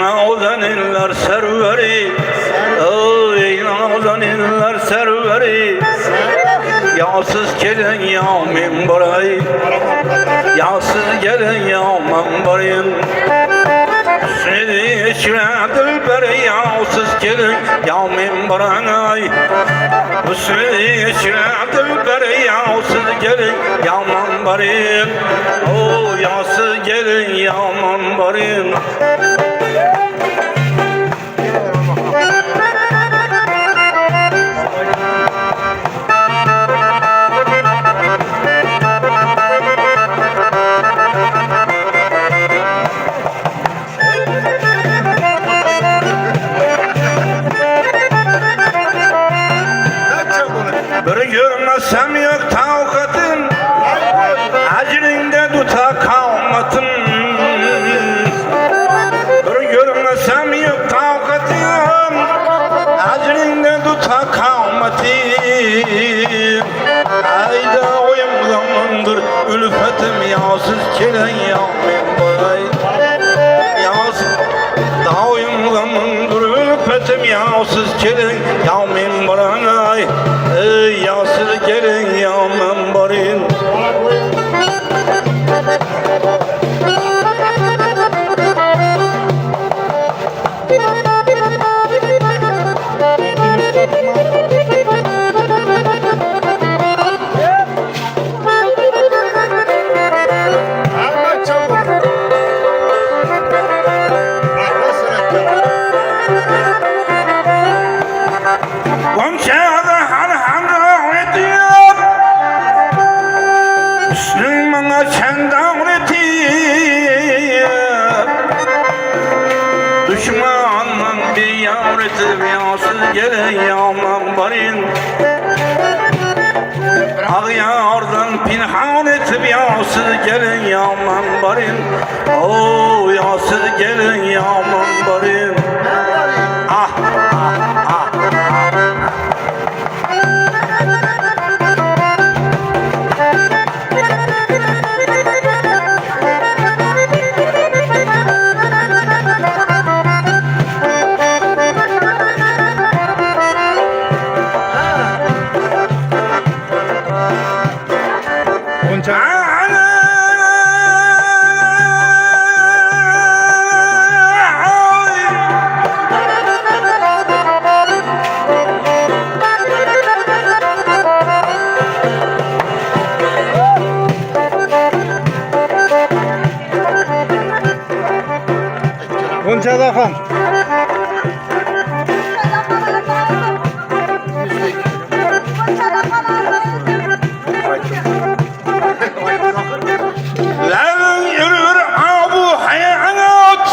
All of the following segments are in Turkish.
Nazaniller serveri, ey nazaniller serveri, yağsız gelen yağmın baray, yağsız gelen yağmın barayın. Seni içredir beri yağsız gelen yağmın baray, seni içredir beri yağsız gelen yağmın barayın. O yağsız gelen yağmın barayın. Bir görmesem yok tavukatın, acrində tuta kalmatın. Bir görmesem yok tavukatın, acrində tuta kalmatın. Ayda oyumlamandır ülfetim, yağsız gelen yağmın baray. Yağsız da oyumlamandır ülfetim, yağsız gelen yağmın baray. Yağsız gelen yağmın barayın. Düşmanın bir yavreti, yağsız gelen yağmın barayın. Ağyardan pinhan etip yağsız gelen yağmın barayın. O yağsız gelen yağmın barayın. Ah ah ah ah. Gonca Khan. Lan yürür abu hayat,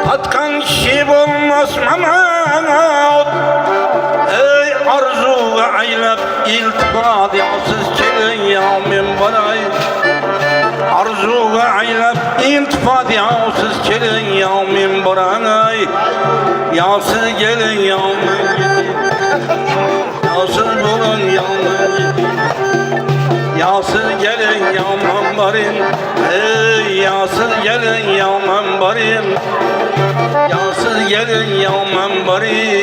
tatkan kişi olmaz mamat. Ey arzu ve aylap iltifat, yağsız gelen yağmın baray. Arzu ve aylap iltifat, yağsız gelen yağmın baray. Yağsız gelen yağmın gidi, yağsız olan yağmın gidi. Yağsız gelen yağmın barayın, ey yağsız gelen yağmın barayın. Yağsız gelen yağmın barayın.